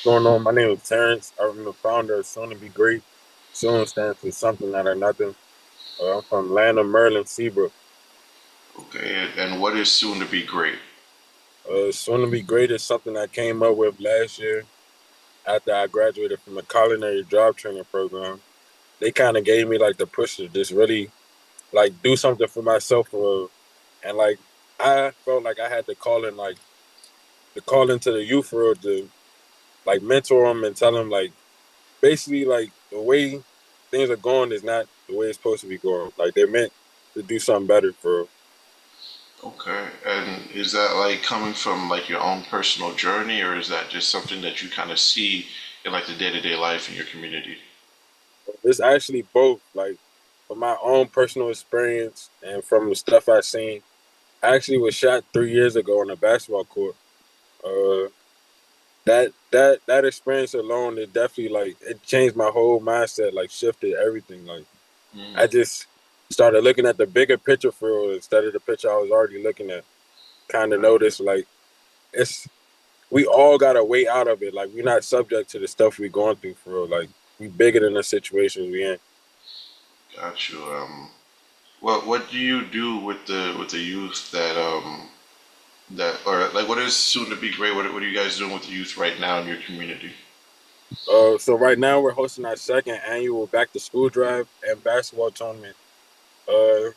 Going on? My name is Terrence. I'm the founder of S.O.O.N to be great. S.O.O.N stands for something that or nothing. I'm from land of Maryland, Seabrook. Okay, and what is soon to be great? S.O.O.N to be great is something I came up with last year after I graduated from the culinary job training program. They kind of gave me like the push to just really like do something for myself and like I felt like I had to call in like to call into the youth world to like mentor them and tell them like basically like the way things are going is not the way it's supposed to be going. Like they're meant to do something better for. Okay, and is that like coming from like your own personal journey, or is that just something that you kind of see in like the day-to-day life in your community? It's actually both. Like from my own personal experience and from the stuff I've seen. I actually was shot 3 years ago on a basketball court. Uh, that experience alone, it definitely like it changed my whole mindset. Like shifted everything. Like I just started looking at the bigger picture for real instead of the picture I was already looking at. Kind of Okay, noticed like it's we all got a way out of it. Like we're not subject to the stuff we're going through for real. Like we bigger than the situations we in. got you. What do you do with the youth that that or like what is soon to be great? What are you guys doing with the youth right now in your community? So right now we're hosting our second annual back to school drive and basketball tournament. Uh,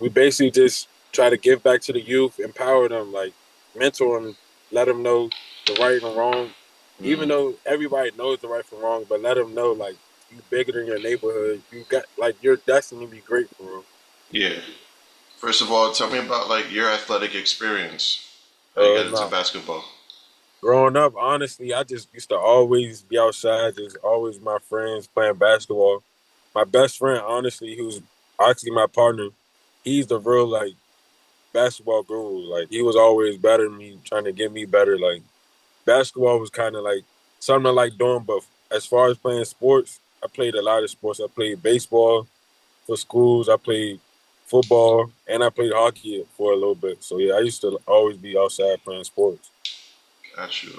we basically just try to give back to the youth, empower them, like mentor them, let them know the right and wrong. Even though everybody knows the right from wrong, but let them know like you bigger than your neighborhood. You got like your destiny to be great for real. Yeah. First of all, tell me about like your athletic experience. How you got into No, basketball? growing up, honestly, I just used to always be outside, just always my friends playing basketball. My best friend, honestly, who's actually my partner, he's the real like basketball guru. Like he was always better than me, trying to get me better. Like basketball was kind of like something I like doing, but as far as playing sports, I played a lot of sports. I played baseball for schools. I played football, and I played hockey for a little bit. So yeah, I used to always be outside playing sports. Got you.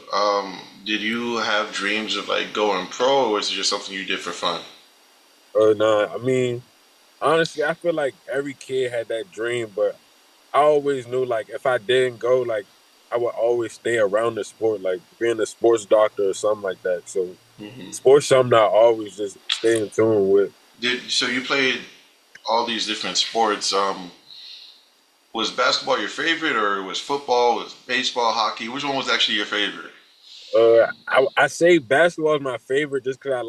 Did you have dreams of like going pro, or was it just something you did for fun? Nah, I mean, honestly, I feel like every kid had that dream, but I always knew like if I didn't go, like I would always stay around the sport, like being a sports doctor or something like that. So sports something I always just stay in tune with. Did so you played all these different sports? Was basketball your favorite, or was football, was baseball, hockey? Which one was actually your favorite? I say basketball is my favorite just because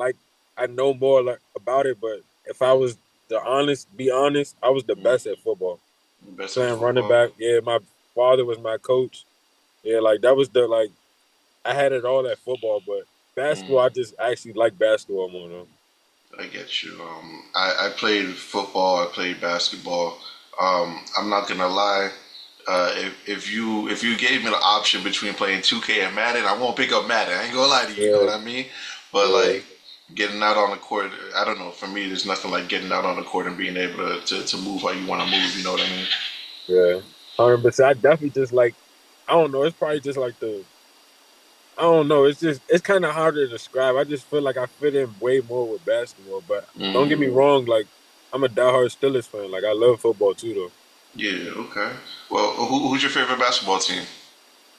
I know more like about it. But if I was to be honest, I was the best at football. Best at Playing running football. back, yeah. My father was my coach. Yeah, like that was the like I had it all at football, but basketball I just actually like basketball more though. I get you. I played football. I played basketball. I'm not gonna lie. If you gave me the option between playing 2K and Madden, I won't pick up Madden. I ain't gonna lie to you. You know Yeah, what I mean? But yeah, like getting out on the court, I don't know. For me, there's nothing like getting out on the court and being able to move how you want to move. You know what I mean? yeah. 100%. I definitely just like I don't know. It's probably just like the I don't know. It's just it's kind of hard to describe. I just feel like I fit in way more with basketball. But don't get me wrong. Like I'm a diehard Steelers fan. Like I love football too, though. Yeah. Okay. Well, who's your favorite basketball team?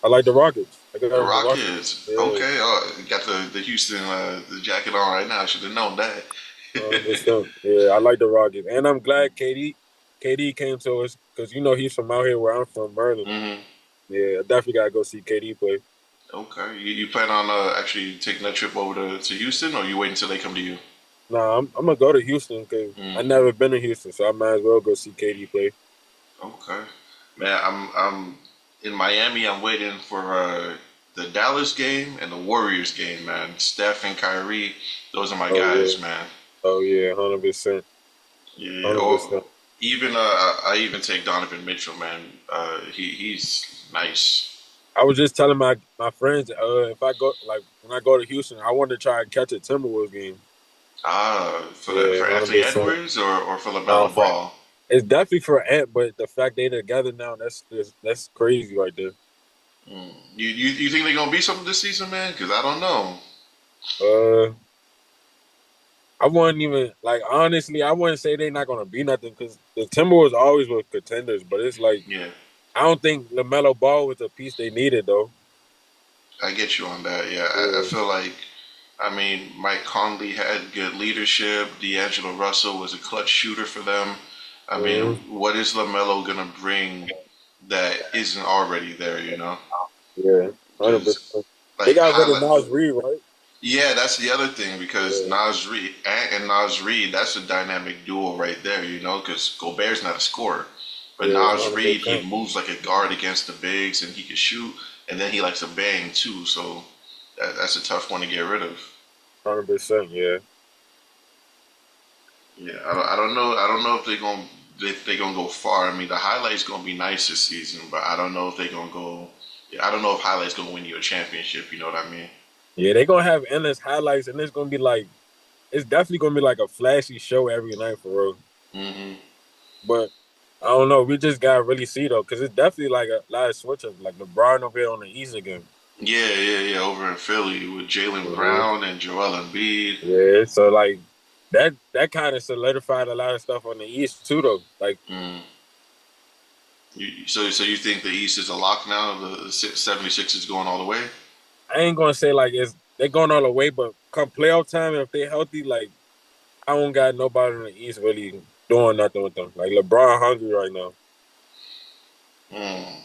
I like the Rockets. I got The the Rockets. Rockets. Yeah, Okay. Oh, you got the Houston the jacket on right now. I should have known that. 100%. Yeah, I like the Rockets, and I'm glad KD came to us because he's from out here where I'm from, Maryland. Yeah, I definitely gotta go see KD play. Okay. You plan on actually taking that trip over to Houston, or you wait until they come to you? Nah, I'm gonna go to Houston because I never been to Houston, so I might as well go see KD play. Okay. Man, I'm in Miami. I'm waiting for the Dallas game and the Warriors game, man. Steph and Kyrie, those are my Oh yeah, guys, man. oh yeah, 100%, Yeah. hundred Or percent. even I even take Donovan Mitchell, man. He's nice. I was just telling my friends, if I go like when I go to Houston, I want to try and catch a Timberwolves game. For Yeah, hundred Anthony percent. Edwards or for Nah, LaMelo for Ball. it's definitely for Ant, but the fact they together now, that's crazy right there. You think they're gonna be something this season, man? Because I don't know. Uh, I wouldn't even like honestly. I wouldn't say they're not gonna be nothing because the Timberwolves always were contenders. But it's like Yeah, I don't think LaMelo Ball was the piece they needed though. I get you on that. Yeah, I Yeah, feel like, I mean, Mike Conley had good leadership. D'Angelo Russell was a clutch shooter for them. I mean, mhm, what is LaMelo gonna bring that isn't already there? yeah, 100%. Because They like got rid of highlight. Nas Reed, right? Yeah, that's the other thing because Yeah, Nas Reed and Nas Reed, that's a dynamic duo right there, because Gobert's not a scorer. But yeah, Nas Reed, he 100%, moves like a guard against the bigs and he can shoot, and then he likes to bang too, so that's a tough one to get rid of. 100%. Yeah, Yeah, I don't know. I don't know if they're gonna go far. I mean, the highlight's gonna be nice this season, but I don't know if they're gonna go. Yeah, I don't know if highlight's gonna win you a championship. You know what I mean? yeah. They gonna have endless highlights, and it's gonna be like it's definitely gonna be like a flashy show every night for real. Hmm. But I don't know. We just gotta really see though, because it's definitely like a lot of switch ups. Like LeBron over here on the East again. Yeah, yeah, yeah. Over in Philly with Jalen Mhm. Brown and Joel Embiid. Yeah, so like that kind of solidified a lot of stuff on the East too, though. Like Mm. So you think the East is a lock now? The 76 is going all the way? I ain't gonna say like it's they're going all the way, but come playoff time, if they healthy, like I don't got nobody in the East really doing nothing with them. Like LeBron hungry right now. Mm.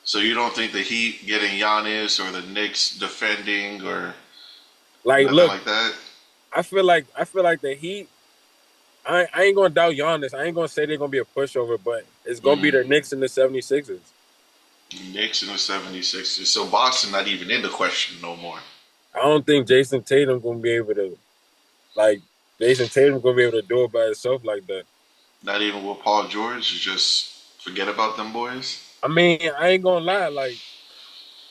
So you don't think the Heat getting Giannis or the Knicks defending or Like, nothing look, like that? I feel like the Heat. I ain't gonna doubt Giannis. I ain't gonna say they're gonna be a pushover, but it's gonna be Mm. the Knicks and the 76ers. Knicks and the 76ers. So Boston not even in the question no more. I don't think Jason Tatum gonna be able to like Jason Tatum gonna be able to do it by himself like that. Not even with Paul George. Just forget about them boys. I mean, I ain't gonna lie. Like,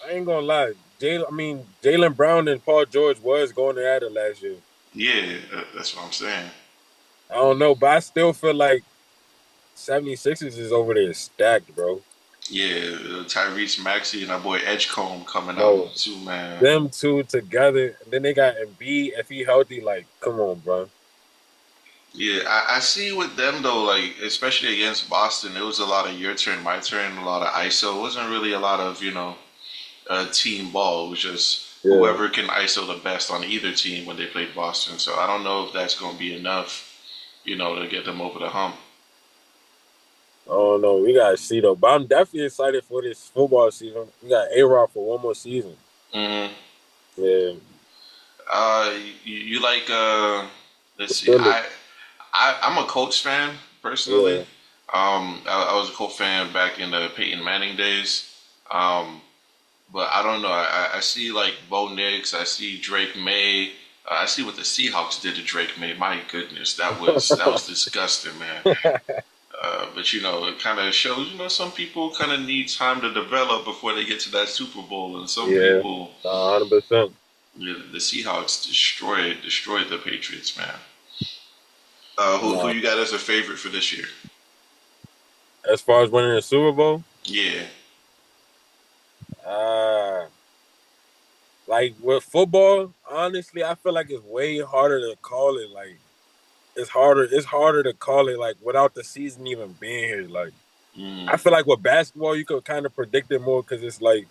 I ain't gonna lie. Jalen Brown and Paul George was going at it last year. Yeah, that's what I'm saying. I don't know, but I still feel like 76ers is over there stacked, bro. Yeah, Tyrese Maxey and our boy Edgecombe coming out No, too, man. them two together, and then they got Embiid. If he healthy, like, come on, bro. Yeah, I see with them though, like especially against Boston, it was a lot of your turn, my turn, a lot of ISO. It wasn't really a lot of team ball. It was just Yeah. whoever can ISO the best on either team when they played Boston. So I don't know if that's going to be enough, to get them over the hump. I don't know. We gotta see though. But I'm definitely excited for this football season. We got A-Rod for one more season. Hmm. Yeah. You like let's The see, Philly. I'm a Colts fan personally. Yeah. I was a Colts fan back in the Peyton Manning days. Um, but I don't know. I see like Bo Nix. I see Drake May. I see what the Seahawks did to Drake May. My goodness, that was disgusting, man. But it kind of shows. Some people kind of need time to develop before they get to that Super Bowl, and some Yeah. people, 100%. the Seahawks destroyed the Patriots, man. Who Nah. you got as a favorite for this year? As far as winning the Super Bowl, Yeah. uh like with football, honestly, I feel like it's way harder to call it. Like it's harder to call it like without the season even being here. Like Mm, I feel like with basketball, you could kind of predict it more because it's like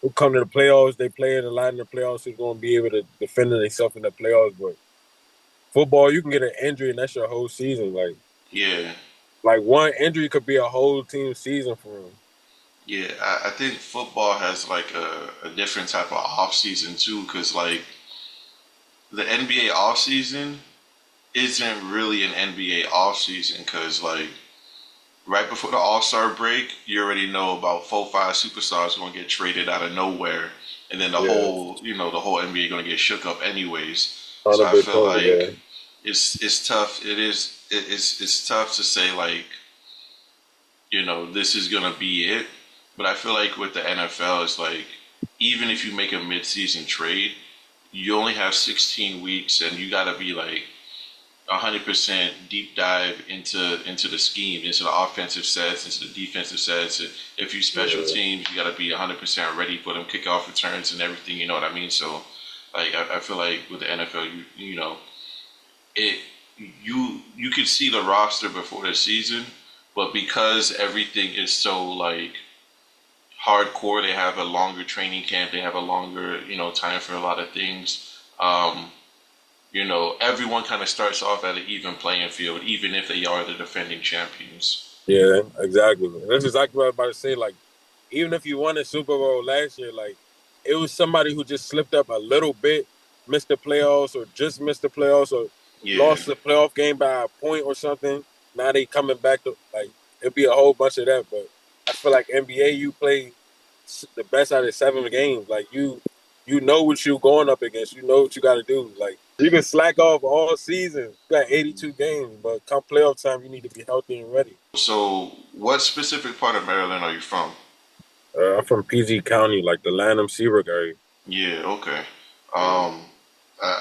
who come to the playoffs, they play in a lot in the playoffs, who's going to be able to defend themselves in the playoffs. But football, you can get an injury and that's your whole season. yeah. Like one injury could be a whole team season for them. Yeah. I think football has like a different type of off season too, because like the NBA off season isn't really an NBA off season, because like right before the All Star break, you already know about 4, 5 superstars going to get traded out of nowhere, and then the Yeah, whole the whole NBA going to get shook up anyways. So I feel 100%. like Yeah, it's tough. It's tough to say like this is going to be it. But I feel like with the NFL, it's like even if you make a mid season trade, you only have 16 weeks, and you got to be like 100% deep dive into the scheme, into the offensive sets, into the defensive sets. If you special Yeah, teams, you got to be 100% ready for them kickoff returns and everything. You know what I mean? So, like, I feel like with the NFL, you know, it you could see the roster before the season, but because everything is so like hardcore, they have a longer training camp, they have a longer time for a lot of things. Everyone kind of starts off at an even playing field, even if they are the defending champions. yeah, exactly. That's exactly what I was about to say. Like, even if you won a Super Bowl last year, like it was somebody who just slipped up a little bit, missed the playoffs, or just missed the playoffs, or Yeah. lost the playoff game by a point or something. Now they coming back to like it'd be a whole bunch of that. But I feel like NBA, you play the best out of 7 games. Like you know what you're going up against. You know what you got to do. Like you can slack off all season. You got 82 games, but come playoff time, you need to be healthy and ready. So, what specific part of Maryland are you from? I'm from PG County, like the Lanham Seabrook area. Yeah. Okay. Yeah, Um, uh,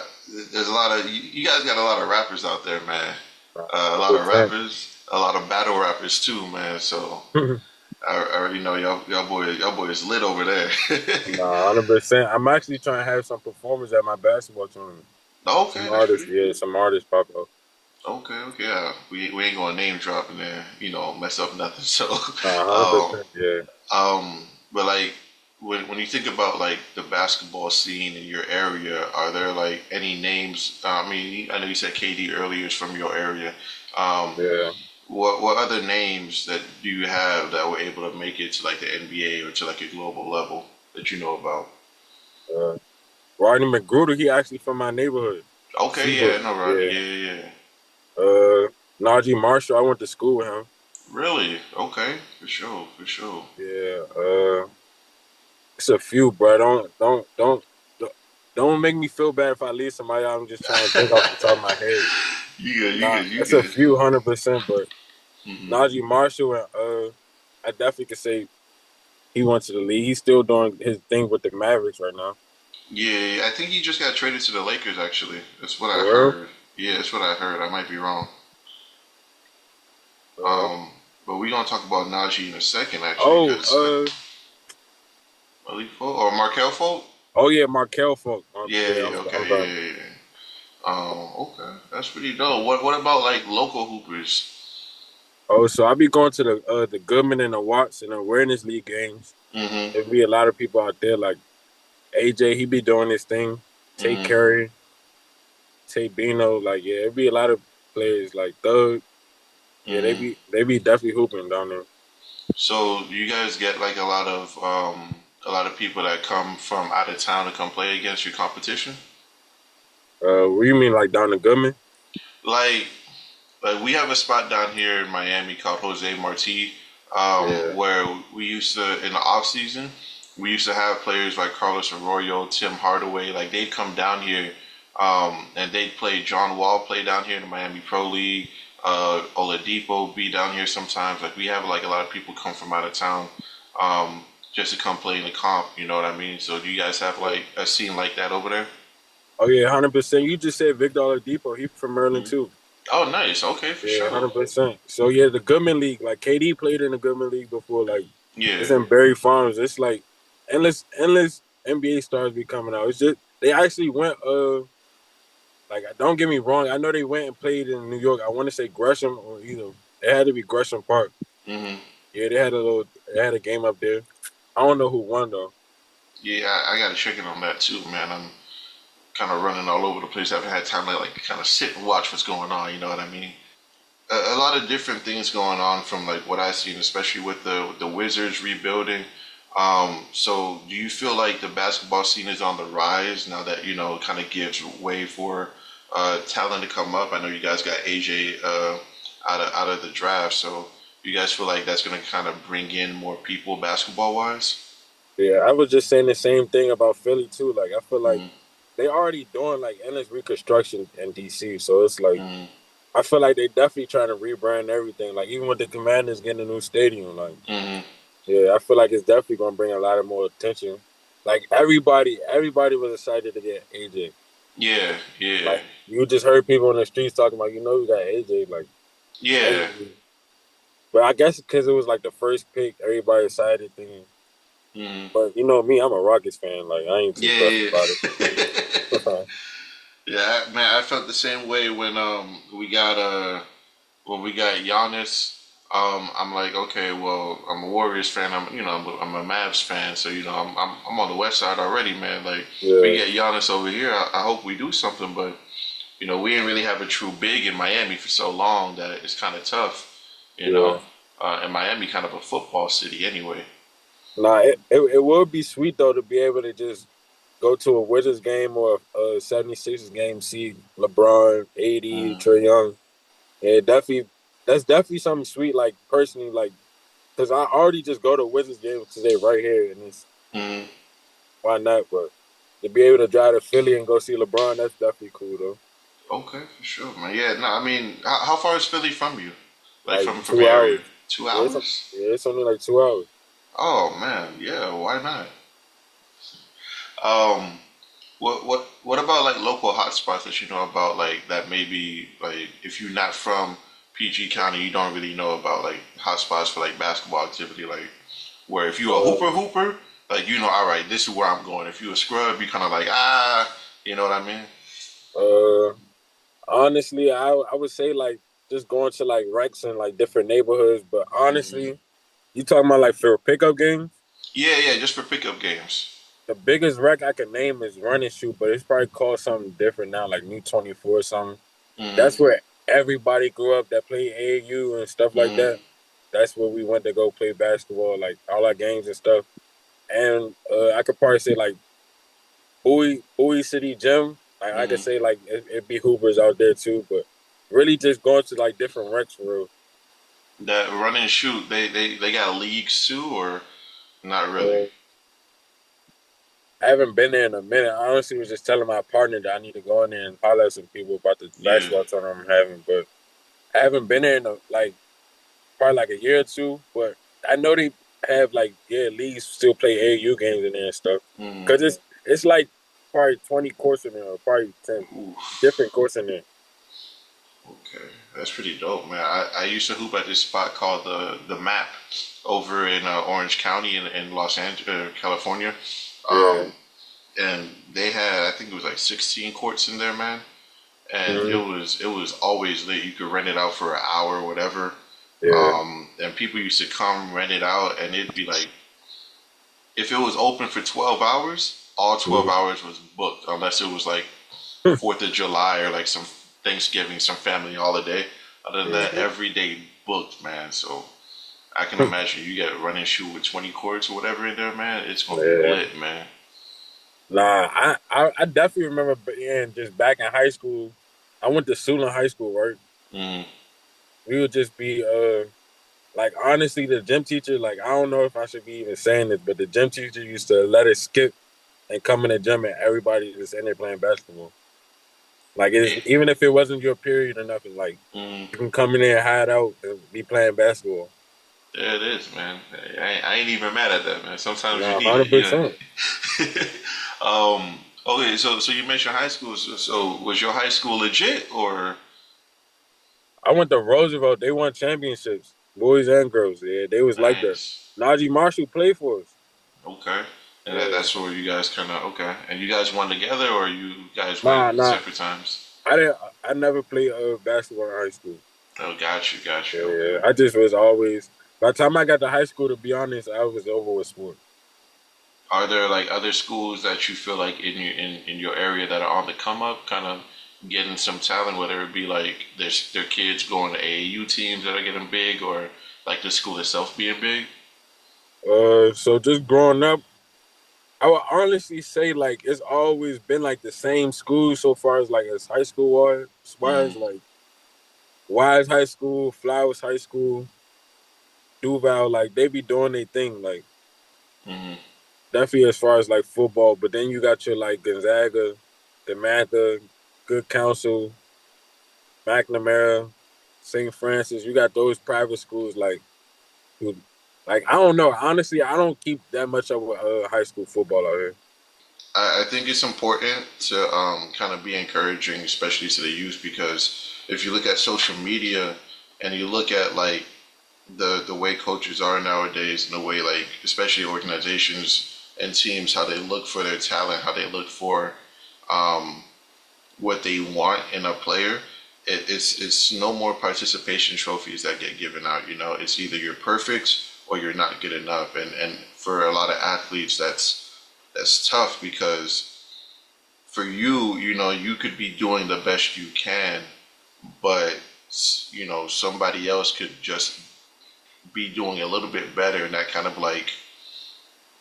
there's a lot of you guys got a lot of rappers out there, man. A lot of 100%. rappers, a lot of battle rappers too, man. So I already know y'all boy is lit over there. Nah, 100%. I'm actually trying to have some performers at my basketball tournament. Some Okay, that's artists, pretty. yeah, some artists pop up. Okay, okay. Yeah. We ain't gonna name drop and then mess up nothing. So, Nah, um, 100%. Yeah. but like when you think about like the basketball scene in your area, are there like any names? I mean, I know you said KD earlier is from your area. Um, Yeah. what other names that do you have that were able to make it to like the NBA or to like a global level that you know about? Uh, Rodney McGruder, he actually from my neighborhood, Okay, yeah, Seabrook. no, right, Yeah. yeah, yeah, yeah. Najee Marshall, I went to school with him. Really? Okay, for sure, for sure. Yeah. It's a few, bro. Don't make me feel bad if I leave somebody out. I'm just trying to think off the top of my head. You good, you Nah, good, you it's a good. few 100%, but Hmm. Najee Marshall and I definitely could say he went to the league. He's still doing his thing with the Mavericks right now. Yeah, I think he just got traded to the Lakers. Actually, that's what I For real? heard. Yeah, that's what I heard. I might be wrong. Uh, Um, but we gonna talk about Najee in a second, actually, oh, because Malik Folk or Markel Folk. oh yeah, Markel Fultz. Yeah, Yeah, yeah, I'm okay, done. yeah, yeah, yeah. Okay, that's pretty dope. What about like local hoopers? Oh, so I be going to the Goodman and the Watts and the Awareness League games. Mm-hmm. There be a lot of people out there like AJ. He be doing his thing. Tay Mm-hmm. Curry, Tay Bino. Like yeah, it be a lot of players like Thug. Yeah, they Mm-hmm. be definitely hooping down there. So you guys get like a lot of people that come from out of town to come play against your competition. What do you mean like down the Goodman? Like we have a spot down here in Miami called Jose Marti, Yeah. where we used to in the off season we used to have players like Carlos Arroyo, Tim Hardaway, like they'd come down here, and they'd play. John Wall play down here in the Miami Pro League. Oladipo be down here sometimes. Like we have like a lot of people come from out of town, just to come play in the comp. You know what I mean? So do you guys have like a scene like that over there? Oh yeah, 100%. You just said Victor Oladipo. He from Maryland Mhm. too. Oh, nice. Okay, for Yeah, sure. 100%. So yeah, the Goodman League, like KD played in the Goodman League before. Like Yeah. it's in Berry Farms. It's like endless NBA stars be coming out. It's just they actually went. Like don't get me wrong. I know they went and played in New York. I want to say Gresham or either it had to be Gresham Park. Hmm. Yeah, they had a game up there. I don't know who won though. Yeah, I got to check in on that too, man. I'm kind of running all over the place. I haven't had time to like kind of sit and watch what's going on. You know what I mean? A lot of different things going on from like what I've seen, especially with the Wizards rebuilding. So do you feel like the basketball scene is on the rise now that it kind of gives way for talent to come up? I know you guys got AJ out of the draft, so you guys feel like that's going to kind of bring in more people basketball wise? Yeah, I was just saying the same thing about Philly too. Like I feel like Mm-hmm. they already doing like endless reconstruction in DC. So it's like Mm-hmm. I feel like they definitely trying to rebrand everything. Like even with the Commanders getting a new stadium, like Mm-hmm. yeah, I feel like it's definitely gonna bring a lot of more attention. Like everybody was excited to get AJ. Yeah, yeah, Like you just heard people on the streets talking about, you got AJ, like yeah. everybody. But I guess because it was like the first pick, everybody excited thing. Mm, But you know me, I'm a Rockets fan. Like I ain't too yeah, pressed yeah. about it. Yeah, man, I felt the same way when we got Giannis. I'm like, okay, well, I'm a Warriors fan. I'm a Mavs fan. So I'm on the West Side already, man. Like, we Yeah, get Giannis over here. I hope we do something, but we didn't really have a true big in Miami for so long that it's kind of tough. You know, yeah. and Miami kind of a football city anyway. Nah, it would be sweet though to be able to just go to a Wizards game or a 76ers game, see LeBron, AD, Mm, Trae Young. Yeah, definitely. That's definitely something sweet. Like personally, like because I already just go to Wizards games because they're right here, and it's mm. why not? But to be able to drive to Philly and go see LeBron, that's definitely cool though. Okay, for sure, man. Yeah, no, I mean, how far is Philly from you? Like Like from your 2 hours. area? Two Yeah, hours? it's only like 2 hours. Oh man, yeah. Why not? Um, what about like local hotspots that you know about, like that maybe like if you're not from PG County, you don't really know about like hotspots for like basketball activity, like where if you're a Uh, hooper, like all right, this is where I'm going. If you're a scrub, you kind of like you know what I mean? uh, honestly, I would say like just going to like Rex and like different neighborhoods. But Hmm. honestly, you talking about like for pickup games? Yeah, yeah, just for pickup games. The biggest wreck I can name is Run and Shoot, but it's probably called something different now, like New 24 or something. Hmm. That's where everybody grew up that played AAU and stuff like Hmm. that. That's where we went to go play basketball, like all our games and stuff. And I could probably say like Bowie City Gym. Like I could Hmm. say like it be Hoopers out there too, but really just going to like different wrecks for real. That run and shoot, they got leagues too, or not really? Uh, I haven't been there in a minute. I honestly was just telling my partner that I need to go in there and holler at some people about the Yeah. basketball tournament I'm having, but I haven't been there in like probably like a year or two. But I know they have like leagues still play AAU games in there and stuff Hmm. because it's like probably 20 courts in there, or probably 10 Oof. different courts in there. Okay, that's pretty dope, man. I used to hoop at this spot called the Map over in Orange County in Los Angeles, California. Yeah. Um, and they had, I think it was like 16 courts in there, man. And it Hmm. was it was always lit. You could rent it out for an hour or whatever. Yeah. And people used to come rent it out, and it'd be like if it was open for 12 hours, all 12 Hmm. hours was booked, unless it was like 4th of July or like some Thanksgiving, some family holiday. Other than that, Yeah. every day booked, man. So I can imagine you get a running shoe with 20 courts or whatever in there, man. It's gonna be Yeah. lit, man. Nah, I definitely remember being just back in high school. I went to S.O.O.N High School, right? Mm, We would just be like honestly the gym teacher, like I don't know if I should be even saying this, but the gym teacher used to let us skip and come in the gym and everybody just in there playing basketball. Like it's yeah, even if it wasn't your period or nothing, like mm, you can come in there, hide out, and be playing basketball. there it is, man. I ain't even mad at that, man. Sometimes you Nah, need it, 100%. Okay, so you mentioned high school. So was your high school legit or I went to Roosevelt. They won championships, boys and girls. Yeah, they was like that. nice? Najee Marshall played for us. Okay, and Yeah. that's where you guys kind of okay. And you guys won together, or you guys went Nah. separate times? I didn't. I never played basketball in high school. Oh, got you. Yeah, Okay. I just was always. By the time I got to high school, to be honest, I was over with sport. Are there like other schools that you feel like in your area that are on the come up, kind of getting some talent, whether it be like their kids going to AAU teams that are getting big, or like the school itself being big? So just growing up, I would honestly say like it's always been like the same school so far as high school wise Mm, like Wise High School, Flowers High School, Duval, like they be doing their thing, like mm, definitely as far as like football. But then you got your like Gonzaga, Demantha, Good Counsel, McNamara, St. Francis. You got those private schools like I don't know. Honestly, I don't keep that much of high school football out here. I think it's important to kind of be encouraging, especially to the youth, because if you look at social media and you look at like the way coaches are nowadays, and the way like especially organizations and teams, how they look for their talent, how they look for what they want in a player. It's no more participation trophies that get given out. You know, it's either you're perfect or you're not good enough, and for a lot of athletes, that's tough because for you, you know, you could be doing the best you can, but you know, somebody else could just be doing a little bit better, and that kind of like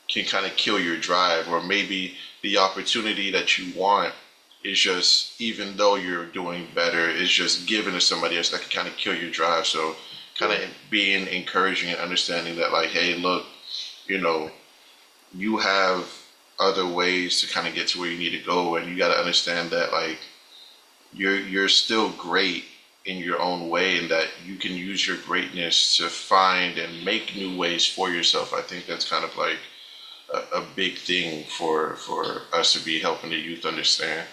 can kind of kill your drive, or maybe the opportunity that you want is just, even though you're doing better, is just given to somebody else that can kind of kill your drive. So kind of Yeah. being encouraging and understanding that like, hey, look, you know, you have other ways to kind of get to where you need to go, and you got to understand that like you're still great in your own way, and that you can use your greatness to find and make new ways for yourself. I think that's kind of like a big thing for us to be helping the youth understand.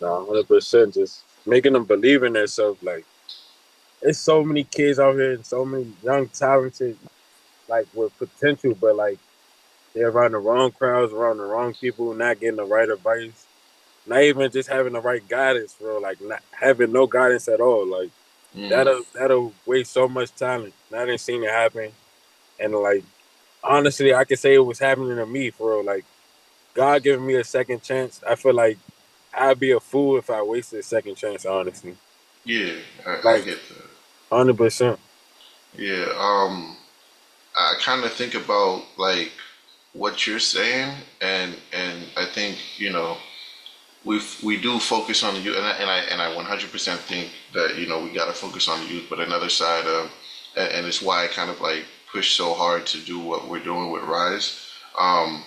No, 100%. Just making them believe in themselves. Like, there's so many kids out here and so many young, talented, like with potential, but like they're around the wrong crowds, around the wrong people, not getting the right advice, not even just having the right guidance, bro. Like not having no guidance at all. Like Mm, that'll waste so much talent. And I didn't seen it happen. And like honestly, I could say it was happening to me for real. Like God giving me a second chance. I feel like I'd be a fool if I wasted a second chance, honestly. yeah, I Like get that. 100%. Yeah, I kind of think about like what you're saying, and I think you know we do focus on the youth, and I 100% think that you know we got to focus on the youth. But another side of, and it's why I kind of like push so hard to do what we're doing with Rise. Um,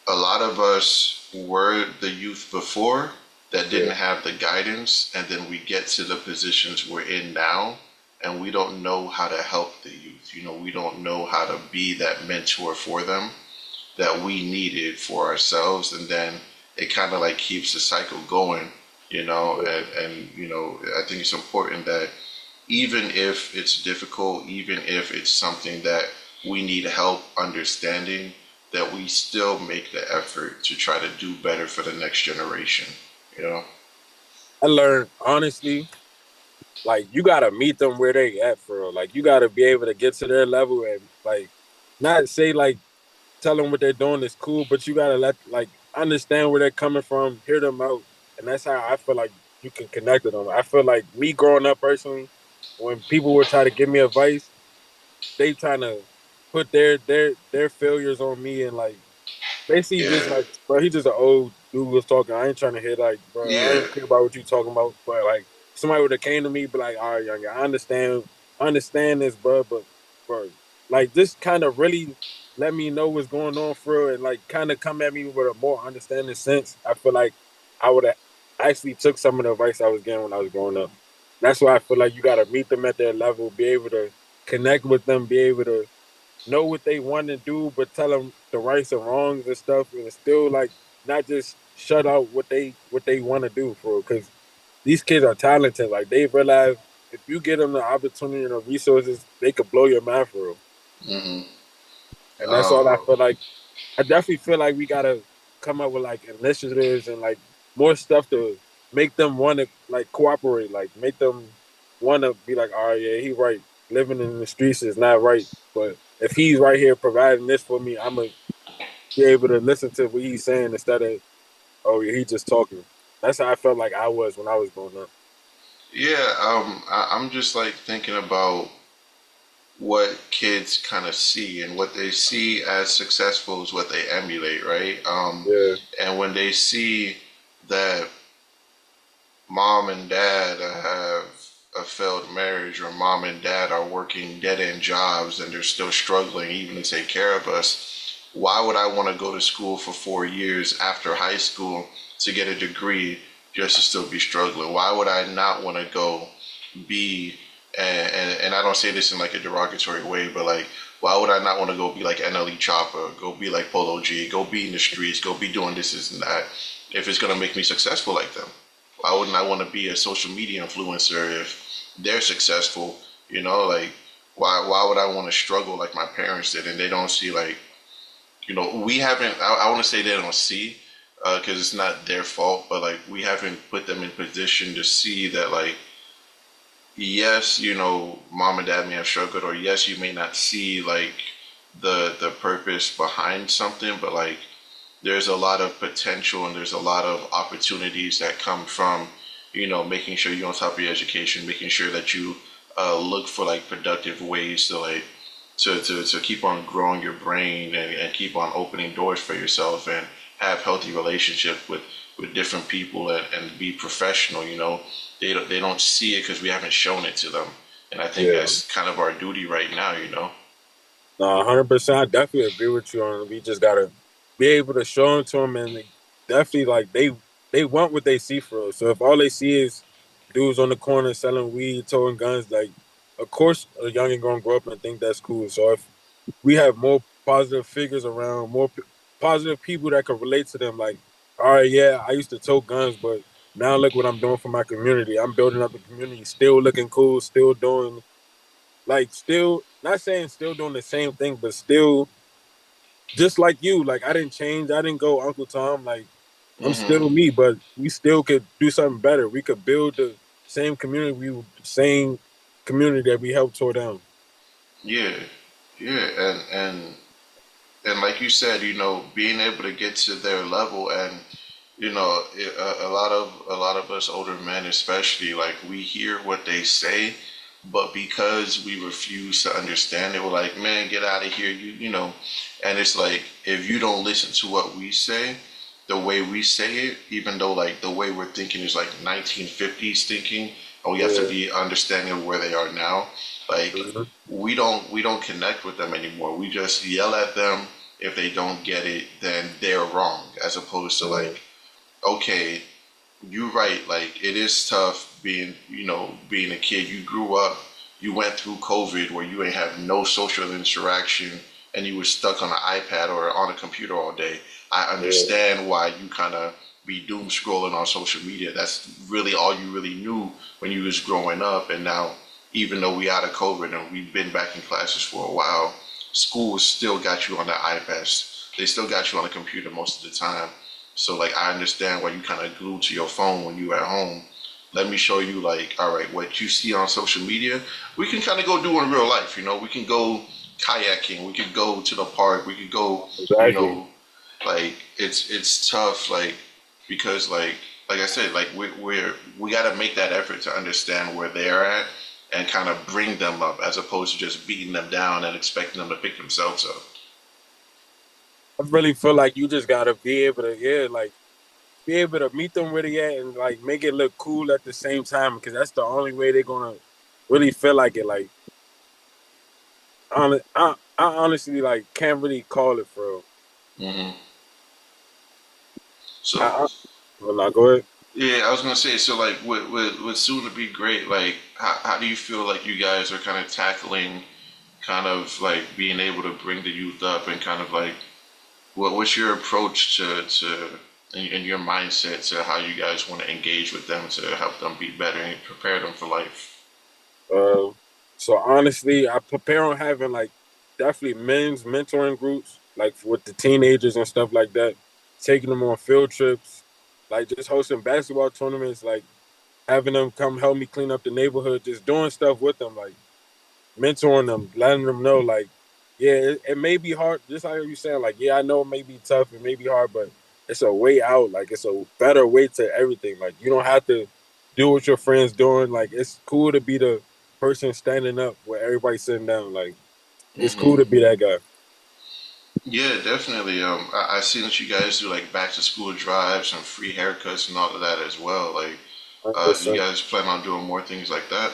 a lot of us were the youth before that didn't Yeah. have the guidance, and then we get to the positions we're in now, and we don't know how to help the youth. You know, we don't know how to be that mentor for them that we needed for ourselves, and then it kind of like keeps the cycle going. You know, Yeah. and you know, I think it's important that even if it's difficult, even if it's something that we need help understanding, that we still make the effort to try to do better for the next generation. You know? I learned honestly, like you gotta meet them where they at for real. Like you gotta be able to get to their level and like not say like tell them what they're doing is cool, but you gotta let like understand where they're coming from, hear them out, and that's how I feel like you can connect with them. I feel like me growing up personally, when people were trying to give me advice, they trying to put their failures on me and like basically just Yeah, like, bro, he just an old dude was talking. I ain't trying to hear like, bro, I yeah, don't care about what you talking about. But like, somebody would have came to me, be like, all right, young, I understand this, bro, like, just kind of really let me know what's going on for real, and like, kind of come at me with a more understanding sense. I feel like I would have actually took some of the advice I was getting when I was growing up. That's why I feel like you got to meet them at their level, be able to connect with them, be able to know what they want to do, but tell them the rights and wrongs and stuff, and it's still like not just shut out what they want to do for because these kids are talented. Like they realize if you give them the opportunity and the resources, they could blow your mind for real. hmm And that's all I um, feel like. I definitely feel like we gotta come up with like initiatives and like more stuff to make them want to like cooperate, like make them want to be like, all right, yeah, he right. Living in the streets is not right, but if he's right here providing this for me, I'm gonna be able to listen to what he's saying instead of, oh, yeah, he just talking. That's how I felt like I was when I was growing up. yeah. I'm just like thinking about what kids kind of see, and what they see as successful is what they emulate, right? Yeah, And when they see that mom and dad have a failed marriage, or mom and dad are working dead end jobs and they're still struggling even to take care of us, why would I want to go to school for 4 years after high school to get a degree just to still be struggling? Why would I not want to go be, and I don't say this in like a derogatory way, but like, Why would I not want to go be like NLE Chopper, go be like Polo G, go be in the streets, go be doing this and that if it's gonna make me successful like them? Why wouldn't I want to be a social media influencer if they're successful? You know, like why would I want to struggle like my parents did and they don't see like we haven't. I want to say they don't see because it's not their fault, but like we haven't put them in position to see that like yes, mom and dad may have struggled, or yes, you may not see like the purpose behind something, but like there's a lot of potential and there's a lot of opportunities that come from making sure you're on top of your education, making sure that you look for like productive ways to like to keep on growing your brain and keep on opening doors for yourself and have healthy relationship with different people and be professional. They don't see it because we haven't shown it to them, and I think Yeah. that's kind of our duty right now. No, 100%. I definitely agree with you on. We just gotta be able to show them to them, and definitely like they want what they see for us. So if all they see is dudes on the corner selling weed, towing guns, like of course a youngin gonna grow up and think that's cool. So if we have more positive figures around, more positive people that can relate to them, like all right, yeah, I used to tow guns, but now look what I'm doing for my community. I'm building up the community, still looking cool, still doing like still not saying still doing the same thing, but still just like you. Like I didn't change. I didn't go Uncle Tom. Like I'm Hmm. still me, but we still could do something better. We could build the same community that we helped tore down. Yeah, yeah, and like you said, being able to get to their level, and a lot of us older men, especially, like we hear what they say, but because we refuse to understand it, we're like, man, get out of here, and it's like if you don't listen to what we say, the way we say it, even though like the way we're thinking is like 1950s thinking, and we have to Yeah. be understanding of where they are now. Like Mhm. we don't connect with them anymore. We just yell at them. If they don't get it, then they're wrong. As opposed to Yeah. like, okay, you're right. Like it is tough being a kid. You grew up, you went through COVID where you ain't have no social interaction and you were stuck on an iPad or on a computer all day. I Yeah. understand why you kind of be doom scrolling on social media. That's really all you really knew when you was growing up. And now, even though we out of COVID and we've been back in classes for a while, school still got you on the iPads. They still got you on the computer most of the time. So like I understand why you kind of glued to your phone when you at home. Let me show you like, all right, what you see on social media, we can kind of go do in real life. We can go kayaking, we could go to the park, we could go, you Exactly. know, like it's tough, like because like I said, like we got to make that effort to understand where they're at and kind of bring them up as opposed to just beating them down and expecting them to pick themselves up. I really feel like you just gotta be able to, yeah, like be able to meet them where they at and like make it look cool at the same time because that's the only way they're gonna really feel like it. Like I honestly like can't really call it for real. Hmm. So I well, now go ahead. yeah, I was gonna say, so like with soon to be great, like how do you feel like you guys are kind of tackling kind of like being able to bring the youth up and kind of like what's your approach to and your mindset to how you guys want to engage with them to help them be better and prepare them for life? Uh, so honestly, I prepare on having like definitely men's mentoring groups, like with the teenagers and stuff like that, taking them on field trips, like just hosting basketball tournaments, like having them come help me clean up the neighborhood, just doing stuff with them, like mentoring them, letting them know, like, yeah, it may be hard, just like you saying, like, yeah, I know it may be tough, it may be hard, but it's a way out. Like, it's a better way to everything. Like, you don't have to do what your friends doing. Like, it's cool to be the person standing up where everybody's sitting down. Like, it's cool Hmm. to be that guy. Yeah, definitely. I see that you guys do like back to school drives and free haircuts and all of that as well. Like, you 100%. guys plan on doing more things like that?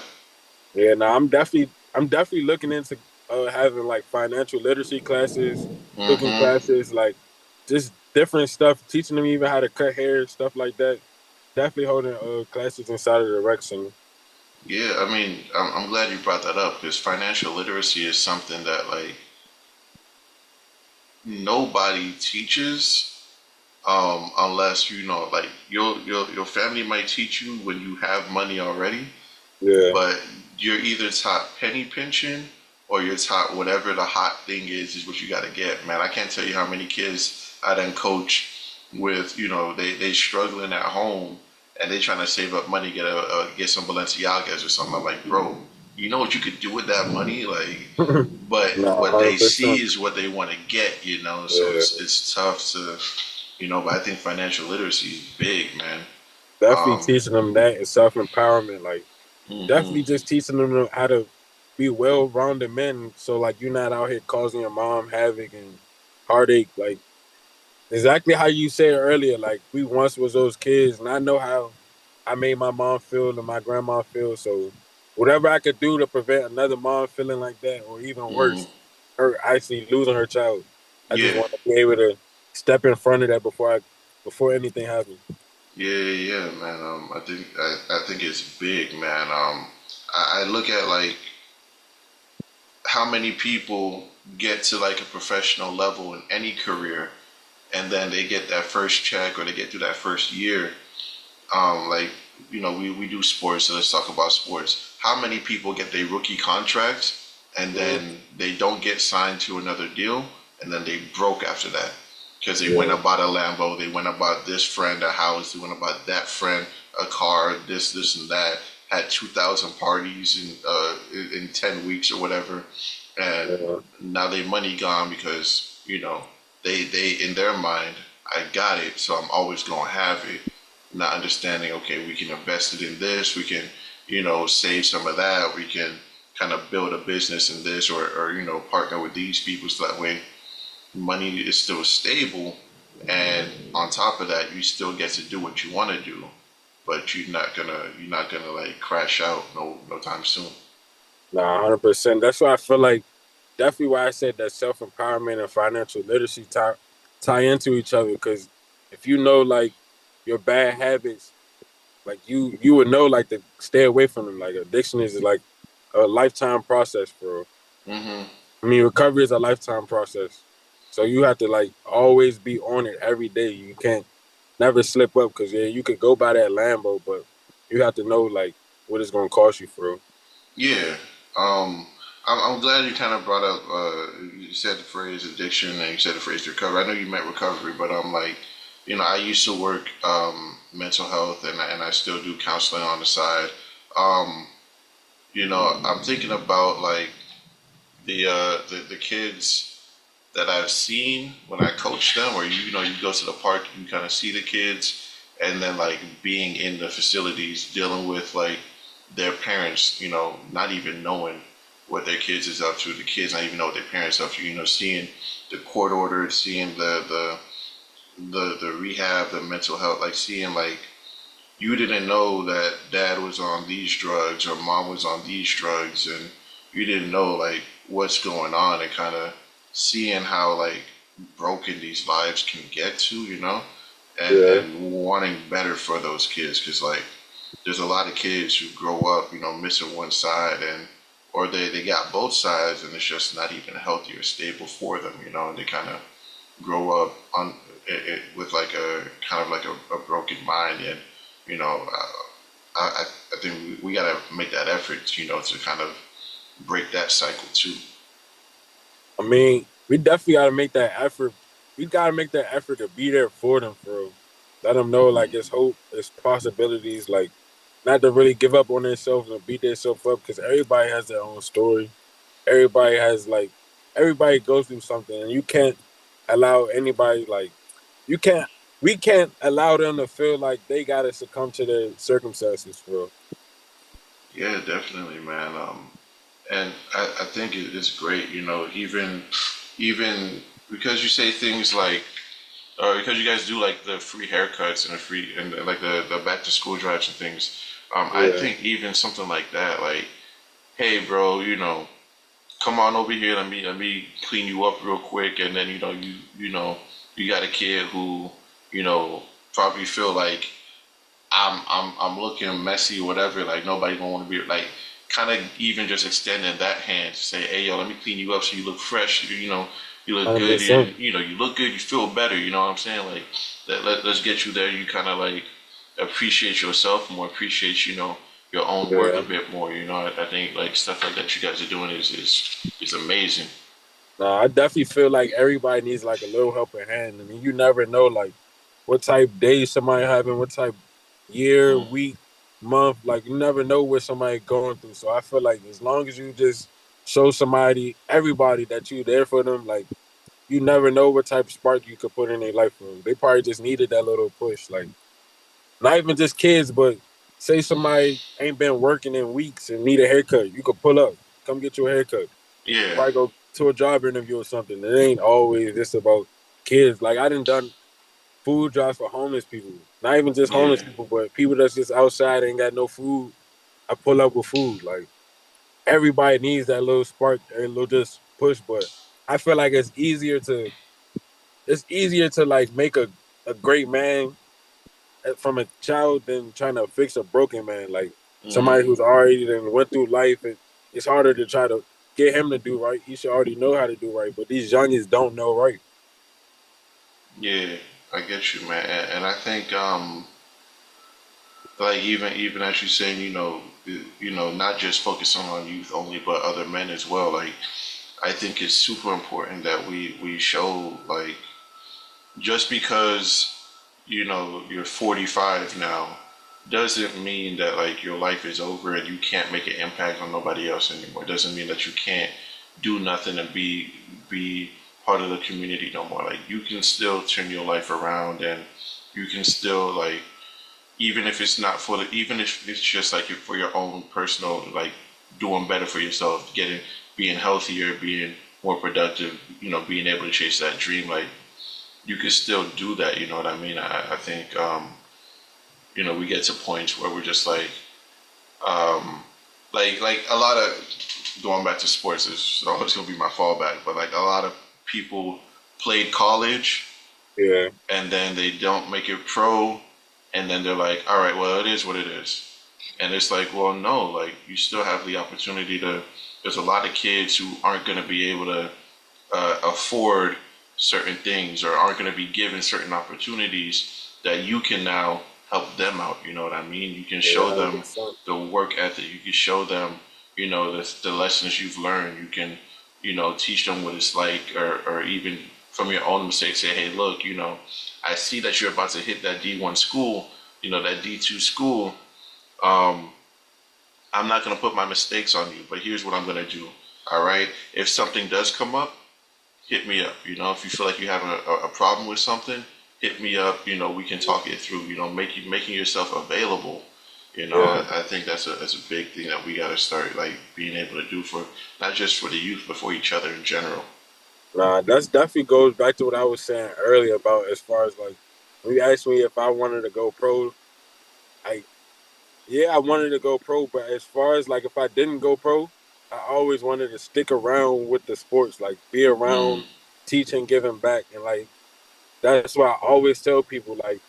Yeah, now I'm definitely looking into having like financial literacy classes, cooking Hmm. classes, like just different stuff, teaching them even how to cut hair, stuff like that. Definitely holding classes inside of the rec center. Yeah, I mean, I'm glad you brought that up because financial literacy is something that like nobody teaches unless you know, like your family might teach you when you have money already, Yeah, but you're either taught penny pinching or you're taught whatever the hot thing is what you got to get. Man, I can't tell you how many kids I done coach with, you know, they struggling at home and they trying to save up money get some Balenciagas or something. I'm like, bro, you know what you could do with that money, like. But nah, what they see 100%. is what they want to get, you know. So Yeah, it's tough to, you know. But I think financial literacy is big, man. definitely Um, teaching them that and self empowerment. Like definitely just teaching them how to be well rounded men. So like you're not out here causing your mom havoc and heartache. Like exactly how you said earlier. Like we once was those kids, and I know how I made my mom feel and my grandma feel. So whatever I could do to prevent another mom feeling like that, or even worse, her actually losing her child, I just yeah, want to be able to step in front of that before anything happens. yeah, man. I think it's big, man. I look at like how many people get to like a professional level in any career, and then they get that first check or they get through that first year. Like you know, we do sports, so let's talk about sports. How many people get their rookie contracts and Mhm. then they don't get signed to another deal, and then they broke after that because they went Yeah, about a Lambo, they went about this friend a house, they went about that friend a car, this and that. Had 2,000 parties in 10 weeks or whatever, and yeah, now they money gone because you know they in their mind I got it, so I'm always gonna have it, not understanding, okay, we can invest it in this, we can, you know, save some of that, we can kind of build a business in this or you know, partner with these people so that way money is still stable. And on top of that, you still get to do what you want to do, but you're not gonna like crash out no time soon. nah, 100%. That's why I feel like definitely why I said that self empowerment and financial literacy tie into each other. Because if you know like your bad habits, like you would know like to stay away from them. Like addiction is like a lifetime process for. Hmm. I mean, recovery is a lifetime process. So you have to like always be on it every day. You can't never slip up because yeah, you could go by that Lambo, but you have to know like what it's gonna cost you for real. Yeah. Um, I'm glad you kind of brought up, you said the phrase addiction and you said the phrase recovery. I know you meant recovery, but I'm like, you know, I used to work mental health and I still do counseling on the side. Um, you know, I'm thinking about like the kids that I've seen when I coach them, or you know, you go to the park, you kind of see the kids, and then like being in the facilities, dealing with like their parents, you know, not even knowing what their kids is up to, the kids not even know what their parents up to, you know, seeing the court order, seeing the rehab, the mental health, like seeing like you didn't know that dad was on these drugs or mom was on these drugs and you didn't know like what's going on and kind of seeing how like broken these lives can get to, you know, Yeah, and wanting better for those kids because like there's a lot of kids who grow up, you know, missing one side and or they got both sides and it's just not even healthy or stable for them, you know, and they kind of grow up on with like a kind of like a broken mind and you know I think we got to make that effort, you know, to kind of break that cycle too. I mean, we definitely got to make that effort. We got to make that effort to be there for them, for real. Let them know like it's hope, it's possibilities. Like not to really give up on themselves and beat themselves up because everybody has their own story. Everybody has like everybody goes through something, and you can't allow anybody like you can't. We can't allow them to feel like they gotta succumb to their circumstances, for real. Yeah, definitely, man. And I think it's great, you know, even because you say things like because you guys do like the free haircuts and the free and like the back to school drives and things. I Yeah, think even something like that, like, hey, bro, you know, come on over here. Let me clean you up real quick, and then you know you got a kid who you know probably feel like I'm looking messy or whatever. Like nobody gonna want to be like kind of even just extending that hand to say, hey yo, let me clean you up so you look fresh. You know, You look good. 100%. You look good. You feel better. You know what I'm saying? Like let's get you there. You kind of like appreciate yourself more, appreciate your own work a Yeah. bit more. I think like stuff like that you guys are doing is amazing. Nah, I definitely feel like everybody needs like a little helping hand. I mean, you never know like what type day somebody having, what type year, Mm. week, month. Like you never know what somebody going through. So I feel like as long as you just show somebody, everybody that you there for them, like you never know what type of spark you could put in their life for them. They probably just needed that little push. Like not even just kids, but say somebody ain't been working in weeks and need a haircut. You could pull up, come get your haircut. Yeah, Probably go to a job interview or something. It ain't always just about kids. Like I done food drives for homeless people. Not even just yeah, homeless people, but people that's just outside ain't got no food. I pull up with food. Like everybody needs that little spark, that little just push. But I feel like it's easier to like make a great man from a child than trying to fix a broken man. Like hmm, somebody who's already then went through life, and it's harder to try to get him to do right. He should already know how to do right, but these youngins don't know right. yeah. I get you, man, and I think like even as you're saying, not just focusing on youth only, but other men as well. Like I think it's super important that we show like just because you're 45 now doesn't mean that like your life is over and you can't make an impact on nobody else anymore. It doesn't mean that you can't do nothing and be part of the community no more. Like you can still turn your life around and you can still like even if it's not for the even if it's just like for your own personal like doing better for yourself, being healthier, being more productive, being able to chase that dream, like you could still do that. You know what I mean? I think we get to points where we're just like a lot of going back to sports is always gonna be my fallback, but like a lot of people played college Yeah, and then they don't make it pro, and then they're like, all right, well, it is what it is. And it's like, well, no, like you still have the opportunity to. There's a lot of kids who aren't going to be able to afford certain things or aren't going to be given certain opportunities that you can now help them out. You know what I mean? You can yeah, show them 100%. the work ethic. You can show them, the lessons you've learned. You can, teach them what it's like, or even from your own mistakes, say, hey, look, I see that you're about to hit that D1 school, that D2 school. Um, I'm not going to put my mistakes on you, but here's what I'm going to do. All right. If something does come up, hit me up. If you feel like you have a problem with something, hit me up. We can talk it through. Making yourself available. Yeah, I think that's a big thing that we got to start like being able to do for not just for the youth, but for each other in general. nah, that's definitely goes back to what I was saying earlier about as far as like when you asked me if I wanted to go pro, I yeah, I wanted to go pro, but as far as like if I didn't go pro, I always wanted to stick around with the sports, like be Mm, around, teaching, giving back, and like that's why I always tell people like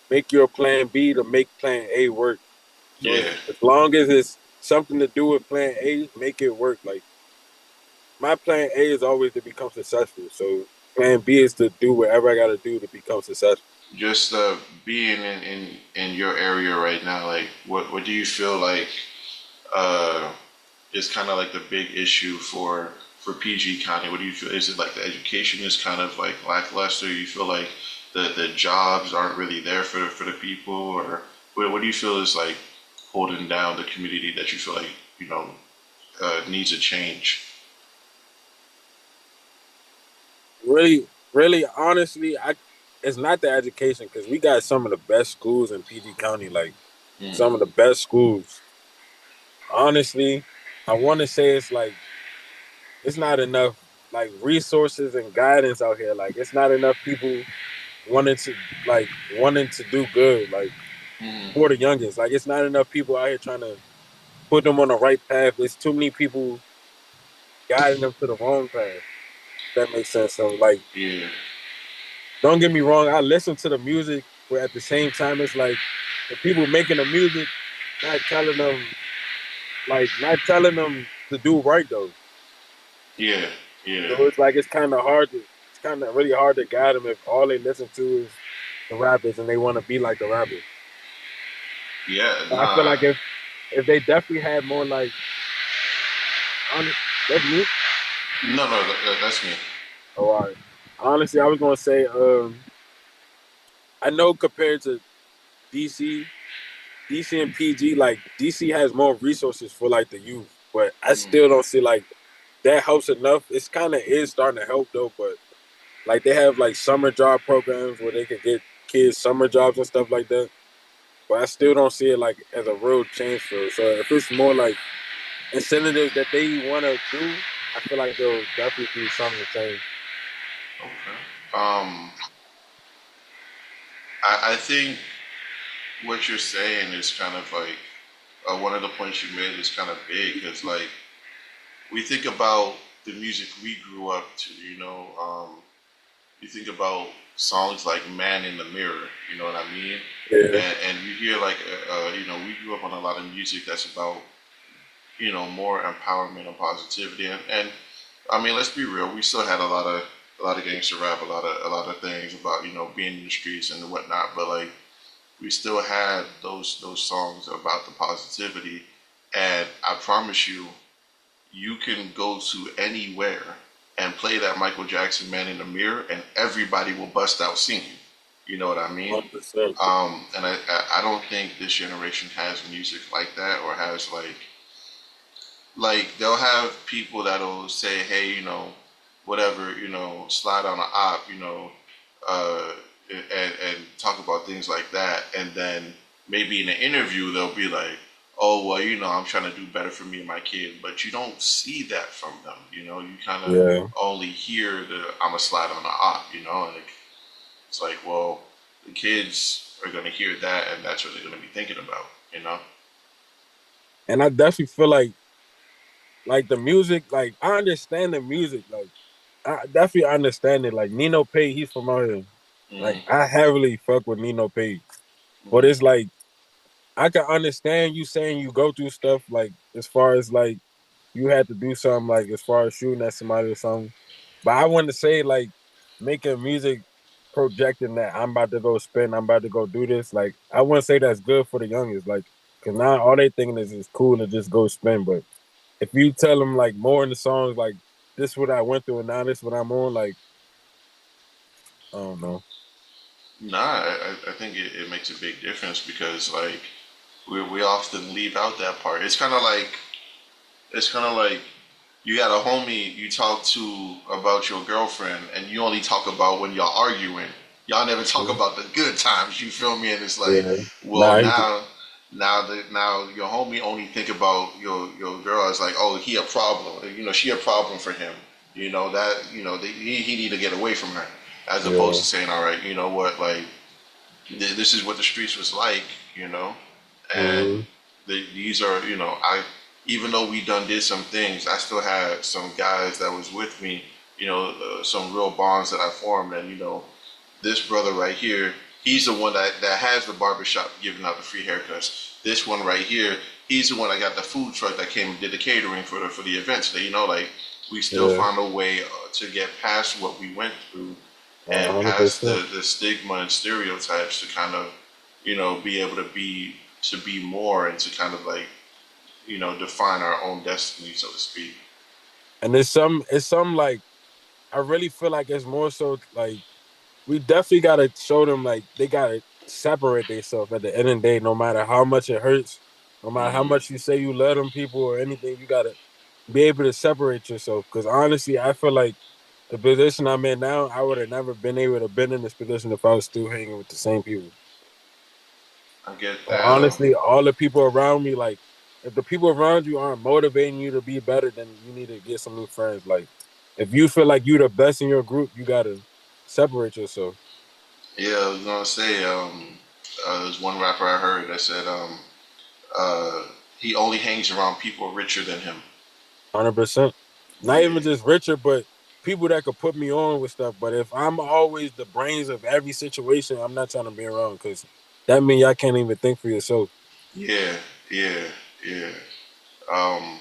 make your plan B to make plan A work. So yeah, as long as it's something to do with plan A, make it work. Like my plan A is always to become successful. So plan B is to do whatever I got to do to become successful. just being in your area right now, like what do you feel like uh, is kind of like the big issue for PG County? What do you feel? Is it like the education is kind of like lackluster? You feel like the jobs aren't really there for the people, or what do you feel is like holding down the community that you feel like needs a change? Really, really, honestly, I it's not the education because we got some of the best schools in PG County, like Mm, some of the best schools. Honestly, I want to say it's like it's not enough like resources and guidance out here. Like it's not enough people wanting to do good, like mm, for the youngest. Like it's not enough people out here trying to put them on the right path. There's too many people guiding them to the wrong path. That makes sense. So like, yeah, don't get me wrong, I listen to the music, but at the same time, it's like the people making the music not telling them not telling them to do right though. yeah, Yeah, So it's like it's kind of really hard to guide them if all they listen to is the rappers and they want to be like the rappers. yeah, So I feel nah, like if they definitely had more like honest, that's me. no, that's me. Oh, all right. Honestly, I was gonna say, I know compared to DC, DC and PG, like DC has more resources for like the youth, but I still don't see like that helps enough. It's kind of is starting to help though, but like they have like summer job programs where they could get kids summer jobs and stuff like that. But I still don't see it like as a real change for it. So if it's more like incentives that they want to do, I feel like there'll definitely be something to change. Okay. I think what you're saying is kind of like one of the points you made is kind of big because like we think about the music we grew up to, you think about songs like "Man in the Mirror," you know what I mean? Yeah, And you hear like, we grew up on a lot of music that's about, more empowerment and positivity. And I mean, let's be real, we still had a lot of gangster rap, a lot of things about being in the streets and whatnot. But like, we still had those songs about the positivity. And I promise you, you can go to anywhere and play that Michael Jackson "Man in the Mirror" and everybody will bust out singing. You know what I mean? 100%. And I don't think this generation has music like that, or has like they'll have people that'll say, hey, whatever, slide on an op, uh, and talk about things like that. And then maybe in an interview, they'll be like, oh, well, I'm trying to do better for me and my kid. But you don't see that from them. You kind of Yeah. only hear I'm a slide on an op, and it's like, well, the kids are going to hear that and that's what they're going to be thinking about, you know? And I definitely feel like the music, like I understand the music, like I definitely understand it. Like Nino Pay, he's from out here. Like Mm-hmm. I heavily fuck with Nino Pay. But it's Mm-hmm. like I can understand you saying you go through stuff like as far as like you had to do something like as far as shooting at somebody or something. But I want to say like making music projecting that I'm about to go spin, I'm about to go do this. Like I wouldn't say that's good for the youngest. Like because now all they thinking is it's cool to just go spin. But if you tell them like more in the songs, like this is what I went through and now this is what I'm on, like I don't know. Nah, I think it makes a big difference because like we often leave out that part. It's kind of like you got a homie you talk to about your girlfriend, and you only talk about when y'all arguing. Y'all never talk about the good times. You feel me? And it's like, Yeah. well, Nah, now your homie only think about your girl as like, oh, he a problem. She a problem for him. He need to get away from her, as opposed yeah. to saying, all right, you know what, like this is what the streets was like, and Mm-hmm. these are, I even though we done did some things, I still had some guys that was with me, some real bonds that I formed, and this brother right here, he's the one that has the barbershop giving out the free haircuts. This one right here, he's the one that got the food truck that came and did the catering for the events. That like we still Yeah. found a way to get past what we went through and hundred past percent. the stigma and stereotypes to kind of be able to be more and to kind of like define our own destiny, so to speak. And it's some like I really feel like it's more so like we definitely gotta show them like they gotta separate themselves at the end of the day, no matter how much it hurts, no matter how Hmm. much you say you love them people or anything, you gotta be able to separate yourself. Because honestly, I feel like the position I'm in now, I would have never been able to been in this position if I was still hanging with the same people. I get Or that. honestly, all the people around me, like if the people around you aren't motivating you to be better, then you need to get some new friends. Like if you feel like you're the best in your group, you gotta separate yourself. Yeah, I was gonna say, there's one rapper I heard that said, uh, he only hangs around people richer than him. 100%. Not Yeah, even just richer, but people that could put me on with stuff. But if I'm always the brains of every situation, I'm not trying to be around because that means y'all can't even think for yourself. yeah, yeah, yeah. Um,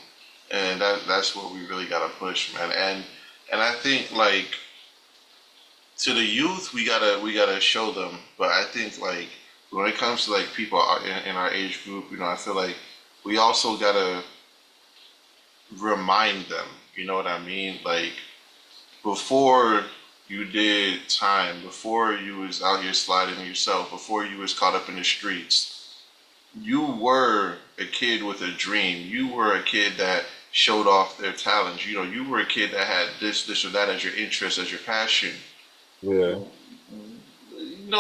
and that's what we really gotta push, man. And And I think like to the youth, we gotta show them. But I think like when it comes to like people in our age group, I feel like we also gotta remind them. You know what I mean? Like before you did time, before you was out here sliding yourself, before you was caught up in the streets, you were a kid with a dream. You were a kid that showed off their talents. You were a kid that had this or that as your interest, as your passion. Yeah.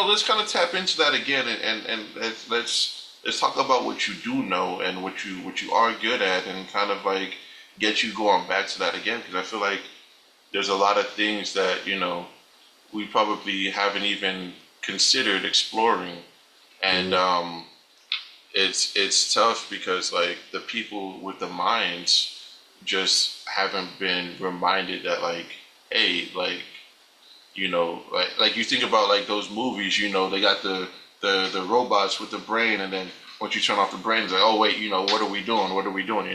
Let's kind of tap into that again, and let's talk about what you do know and what you are good at, and kind of like get you going back to that again. Because I feel like there's a lot of things that we probably haven't even considered exploring, and Mm-hmm. it's tough because like the people with the minds just haven't been reminded that like, hey, like like you think about like those movies, they got the robots with the brain, and then once you turn off the brain, it's like, oh wait, what are we doing? What are we doing?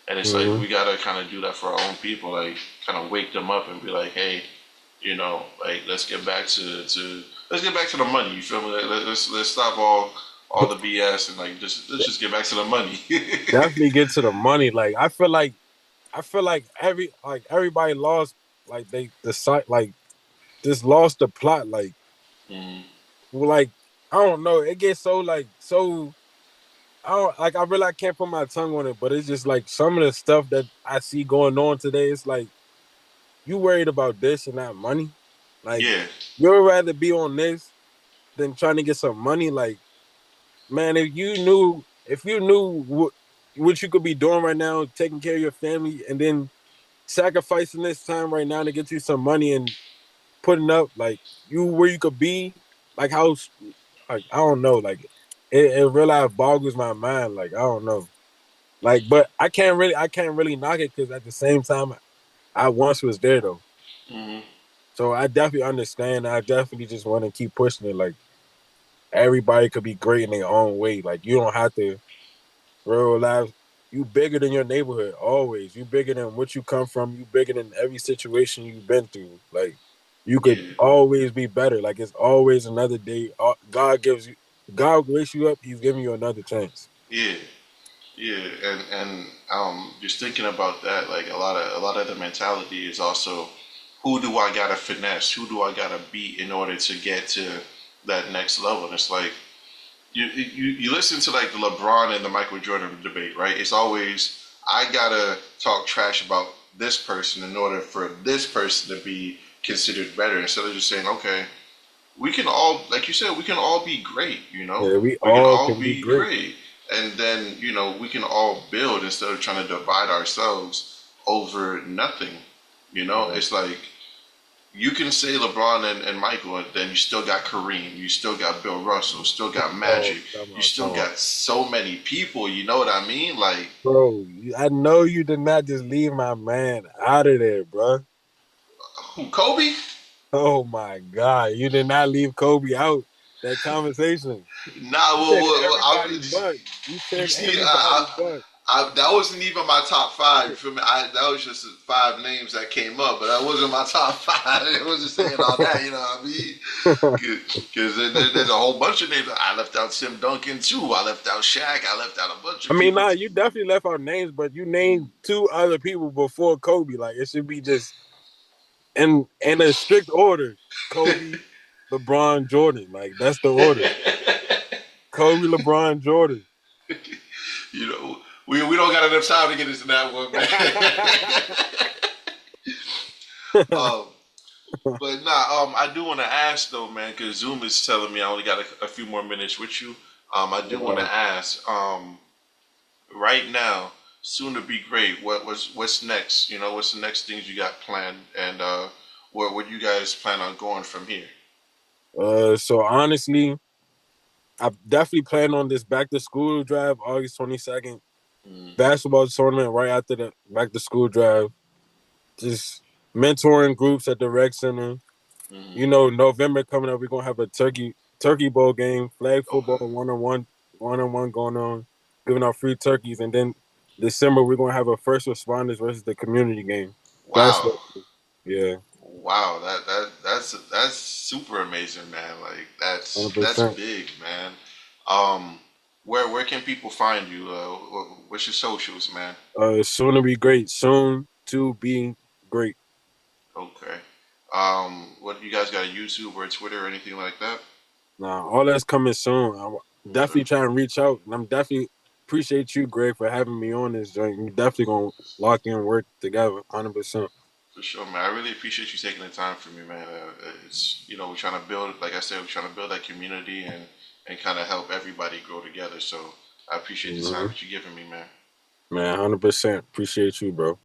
And it's like Mm-hmm. we gotta kind of do that for our own people, like kind of wake them up and be like, hey, like let's get back to the money. You feel me? Let's stop all the BS and like let's just get back to the money. Definitely get to the money. Like I feel like everybody lost like they the site like just lost the plot. Like mm, well, like I don't know. It gets so like so I don't like I really I can't put my tongue on it, but it's just like some of the stuff that I see going on today, it's like you worried about this and that money. Like yeah, you'd rather be on this than trying to get some money. Like, man, if you knew what you could be doing right now, taking care of your family and then sacrificing this time right now to get you some money and putting up like you where you could be, like how like I don't know, like it really boggles my mind. Like I don't know. Like, but I can't really knock it because at the same time I once was there though. mm, So I definitely understand. I definitely just want to keep pushing it. Like everybody could be great in their own way. Like you don't have to real life. You bigger than your neighborhood always. You bigger than what you come from. You bigger than every situation you've been through. Like you could yeah, always be better. Like it's always another day. God gives you. God wakes you up. He's giving you another chance. yeah. Yeah, and just thinking about that, like a lot of the mentality is also, who do I gotta finesse? Who do I gotta beat in order to get to that next level? And it's like you listen to like the LeBron and the Michael Jordan debate, right? It's always, I gotta talk trash about this person in order for this person to be considered better, instead of just saying, okay, we can all, like you said, we can all be great, Yeah, we we can all all can be be great. great. And then, we can all build instead of trying to divide ourselves over nothing. Yeah. It's like you can say LeBron and Michael, and then you still got Kareem, you still got Bill Russell, still got Oh, Magic, come you on, still come on, got so many people, you know what I mean? Like, bro. I know you did not just leave my man out of there, bro. who, Kobe? Oh my God, you did not leave Kobe out that conversation. Nah, You said everybody but. You you said see, everybody but. that wasn't even my top five. You feel me? That was just five names that came up, but that wasn't my top five. It wasn't saying all that. You know what I mean? Because there's a whole bunch of names. I left out Tim Duncan too. I left out Shaq. I left out a bunch I of mean, people. nah, you definitely left out names, but you named two other people before Kobe. Like it should be just in a strict order. Kobe, LeBron, Jordan. Like that's the order. Kobe, LeBron, Jordan. You know, we don't got enough time to get into that one, man. um, but nah, I do want to ask though, man, because Zoom is telling me I only got a few more minutes with you. I do want to ask, right now, soon to be great. What's next? What's the next things you got planned, and where you guys plan on going from here? So honestly, I definitely plan on this back to school drive, August 22nd. Mm, Basketball tournament right after the back to school drive. Just mentoring groups at the rec center. mm, You know, November coming up, we're gonna have a turkey bowl game, flag football, okay. one on one going on, giving out free turkeys, and then December we're gonna have a first responders versus the community game. Wow. Basketball. Yeah, Wow, that's super amazing, man. Like hundred that's percent. big, man. Um, where can people find you? What's your socials, man? Soon to be great. Soon to be great. Okay. What you guys got a YouTube or a Twitter or anything like that? Nah, all that's coming soon. I'm Okay, definitely trying to reach out, and I'm definitely appreciate you, Greg, for having me on this joint. We definitely gonna lock in and work together, 100%. for sure, man. I really appreciate you taking the time for me, man. It's we're trying to build, like I said, we're trying to build that community and kind of help everybody grow together. So I appreciate the time Hmm. that you're giving me, man. Man, 100% appreciate you, bro.